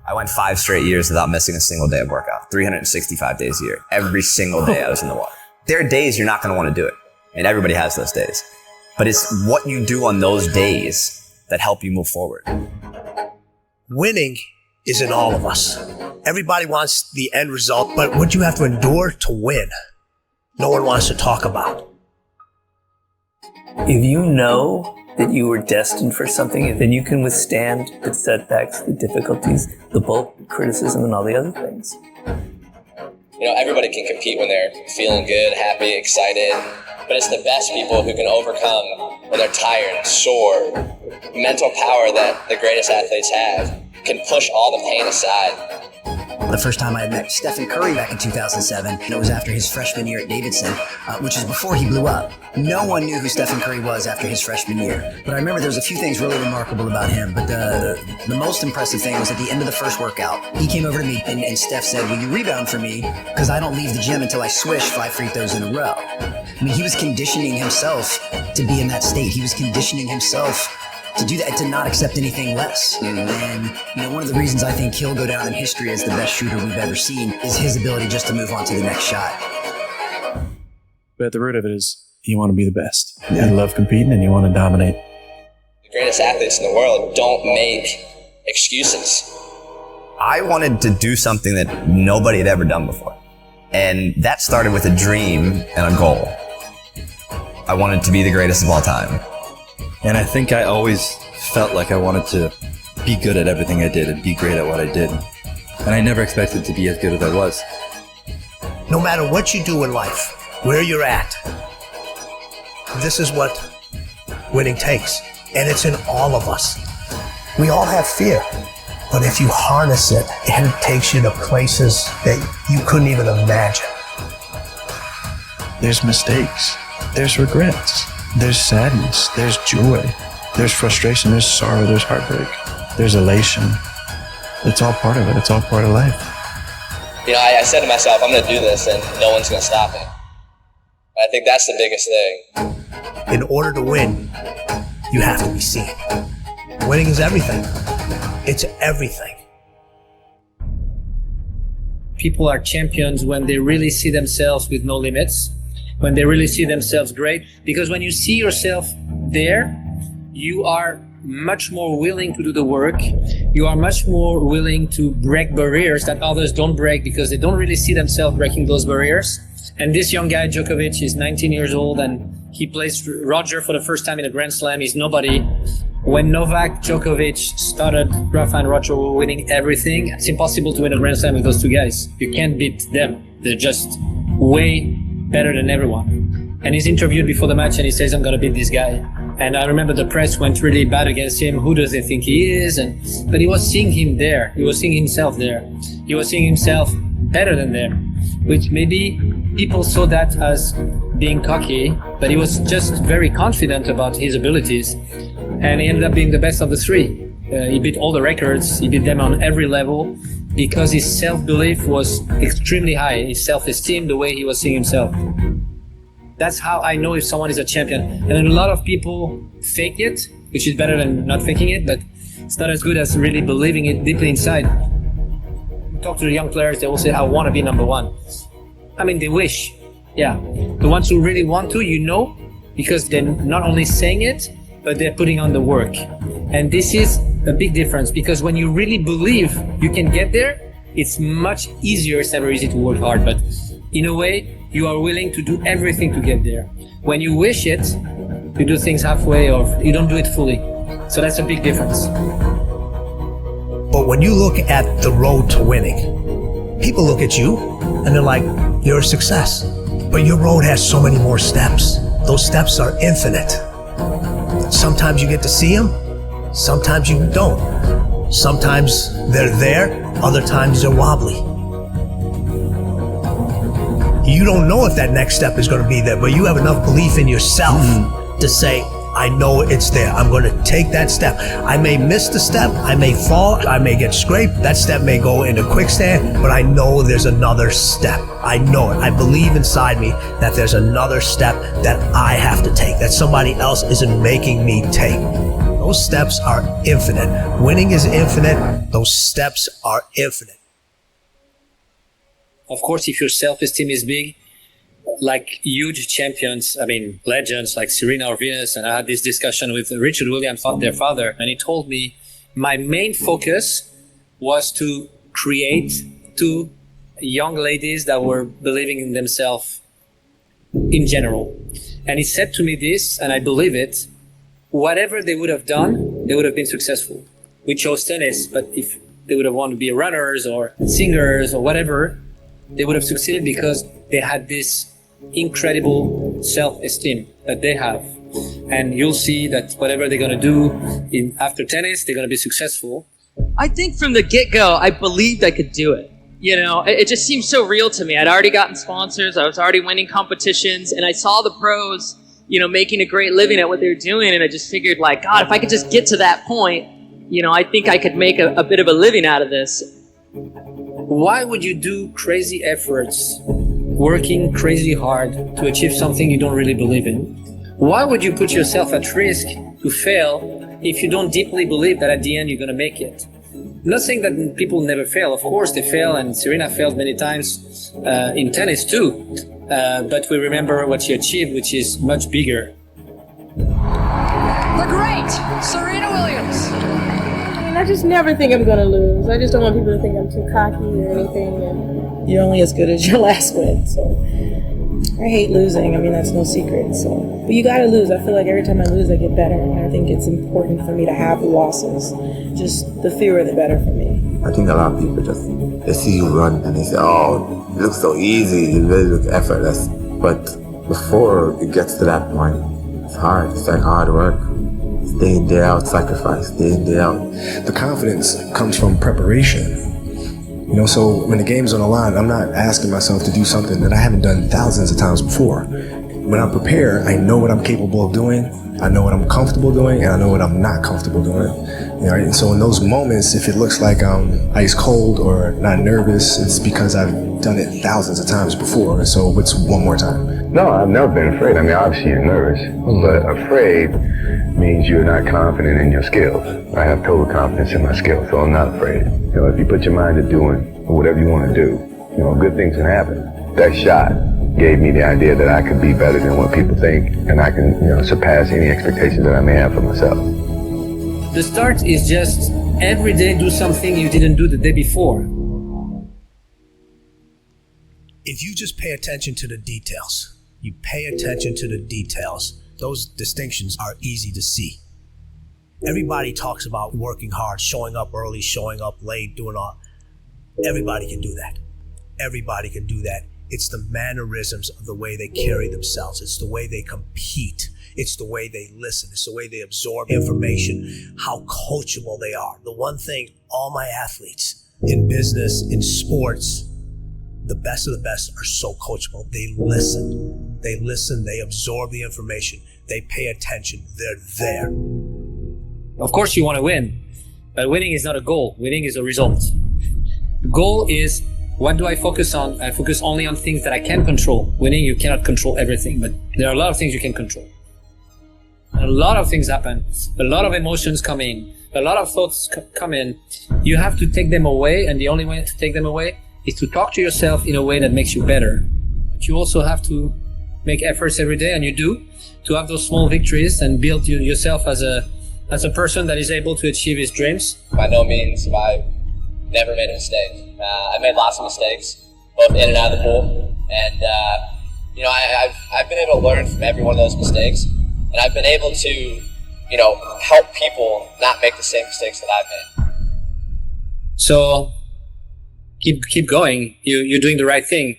I went 5 straight years without missing a single day of workout, 365 days a year. Every single day I was in the water. There are days you're not going to want to do it, and everybody has those days. But it's what you do on those days that help you move forward. Winning is in all of us. Everybody wants the end result, but what you have to endure to win, no one wants to talk about. If you know that you were destined for something, then you can withstand the setbacks, the difficulties, the bulk, criticism, and all the other things. You know, everybody can compete when they're feeling good, happy, excited, but it's the best people who can overcome when they're tired, sore. Mental power that the greatest athletes have can push all the pain aside. The first time I had met Stephen Curry back in 2007, and it was after his freshman year at Davidson, which is before he blew up. No one knew who Stephen Curry was after his freshman year. But I remember there was a few things really remarkable about him. But the most impressive thing was at the end of the first workout, he came over to me and Steph said, "Will you rebound for me? Because I don't leave the gym until I swish 5 free throws in a row." I mean, he was conditioning himself to be in that state. He was conditioning himself to do that, to not accept anything less. And, you know, one of the reasons I think he'll go down in history as the best shooter we've ever seen is his ability just to move on to the next shot. But at the root of it is you want to be the best. You love competing and you want to dominate. The greatest athletes in the world don't make excuses. I wanted to do something that nobody had ever done before. And that started with a dream and a goal. I wanted to be the greatest of all time. And I think I always felt like I wanted to be good at everything I did and be great at what I did. And I never expected to be as good as I was. No matter what you do in life, where you're at, this is what winning takes. And it's in all of us. We all have fear. But if you harness it, it takes you to places that you couldn't even imagine. There's mistakes. There's regrets. There's sadness, there's joy, there's frustration, there's sorrow, there's heartbreak, there's elation. It's all part of it. It's all part of life. You know, I said to myself, I'm going to do this and no one's going to stop me. I think that's the biggest thing. In order to win, you have to be seen. Winning is everything. It's everything. People are champions when they really see themselves with no limits, when they really see themselves great, because when you see yourself there, you are much more willing to do the work. You are much more willing to break barriers that others don't break because they don't really see themselves breaking those barriers. And this young guy, Djokovic, is 19 years old and he plays Roger for the first time in a Grand Slam. He's nobody. When Novak Djokovic started, Rafa and Roger were winning everything. It's impossible to win a Grand Slam with those two guys. You can't beat them. They're just way better than everyone. And he's interviewed before the match and he says, I'm gonna beat this guy. And I remember the press went really bad against him. Who does he think he is? But he was seeing him there. He was seeing himself there. He was seeing himself better than them, which maybe people saw that as being cocky, but he was just very confident about his abilities. And he ended up being the best of the three. He beat all the records. He beat them on every level because his self-belief was extremely high. His self-esteem, the way he was seeing himself. That's how I know if someone is a champion. And then a lot of people fake it, which is better than not faking it, but it's not as good as really believing it deeply inside. You talk to the young players, they will say, I want to be number one. I mean, they wish. Yeah. The ones who really want to, you know, because they're not only saying it, but they're putting on the work. And this is a big difference because when you really believe you can get there, it's much easier. It's never easy to work hard, but in a way, you are willing to do everything to get there. When you wish it, you do things halfway or you don't do it fully. So that's a big difference. But when you look at the road to winning, people look at you and they're like, you're a success. But your road has so many more steps. Those steps are infinite. Sometimes you get to see them, sometimes you don't. Sometimes they're there, other times they're wobbly. You don't know if that next step is going to be there, but you have enough belief in yourself to say, I know it's there. I'm going to take that step. I may miss the step. I may fall. I may get scraped. That step may go into quicksand, but I know there's another step. I know it. I believe inside me that there's another step that I have to take, that somebody else isn't making me take. Those steps are infinite. Winning is infinite. Those steps are infinite. Of course, if your self-esteem is big, like huge champions, I mean, legends like Serena or Venus, and I had this discussion with Richard Williams, their father, and he told me my main focus was to create two young ladies that were believing in themselves in general. And he said to me this, and I believe it, whatever they would have done, they would have been successful. We chose tennis, but if they would have wanted to be runners or singers or whatever, they would have succeeded because they had this incredible self-esteem that they have. And you'll see that whatever they're going to do after tennis, they're going to be successful. I think from the get-go, I believed I could do it. You know, it just seemed so real to me. I'd already gotten sponsors. I was already winning competitions. And I saw the pros, you know, making a great living at what they were doing. And I just figured, like, God, if I could just get to that point, you know, I think I could make a bit of a living out of this. Why would you do crazy efforts, working crazy hard to achieve something you don't really believe in? Why would you put yourself at risk to fail if you don't deeply believe that at the end you're going to make it? Not saying that people never fail. Of course they fail, and Serena failed many times in tennis too. But we remember what she achieved, which is much bigger. The great Serena Williams. I just never think I'm going to lose. I just don't want people to think I'm too cocky or anything. And you're only as good as your last win. So I hate losing. I mean, that's no secret. So, but you got to lose. I feel like every time I lose, I get better. And I think it's important for me to have losses. Just the fewer, the better for me. I think a lot of people they see you run and they say, oh, it looks so easy. It really looks effortless. But before it gets to that point, it's hard. It's like hard work. Day in, day out, sacrifice, day in, day out. The confidence comes from preparation. You know, so when the game's on the line, I'm not asking myself to do something that I haven't done thousands of times before. When I'm prepared, I know what I'm capable of doing, I know what I'm comfortable doing, and I know what I'm not comfortable doing. You know, and so in those moments, if it looks like I'm ice cold or not nervous, it's because I've done it thousands of times before. So what's one more time? No, I've never been afraid. I mean, obviously you're nervous, but afraid means you're not confident in your skills. I have total confidence in my skills, so I'm not afraid. You know, if you put your mind to doing whatever you want to do, you know, good things can happen. That shot gave me the idea that I could be better than what people think, and I can, you know, surpass any expectations that I may have for myself. The start is just every day do something you didn't do the day before. If you just pay attention to the details, you pay attention to the details, those distinctions are easy to see. Everybody talks about working hard, showing up early, showing up late, doing all. Everybody can do that. Everybody can do that. It's the mannerisms of the way they carry themselves. It's the way they compete. It's the way they listen. It's the way they absorb information, how coachable they are. The one thing all my athletes in business, in sports, the best of the best are so coachable. They listen. They listen. They absorb the information. They pay attention. They're there. Of course you want to win, but winning is not a goal. Winning is a result. The goal is, what do I focus on? I focus only on things that I can control. Winning, you cannot control everything, but there are a lot of things you can control. A lot of things happen. A lot of emotions come in. A lot of thoughts come in. You have to take them away, and the only way to take them away is to talk to yourself in a way that makes you better. But you also have to make efforts every day, and you do, to have those small victories and build yourself as a person that is able to achieve his dreams. By no means have I never made a mistake. I've made lots of mistakes, both in and out of the pool. And, you know, I've been able to learn from every one of those mistakes. And I've been able to, you know, help people not make the same mistakes that I've made. So keep going. You're doing the right thing.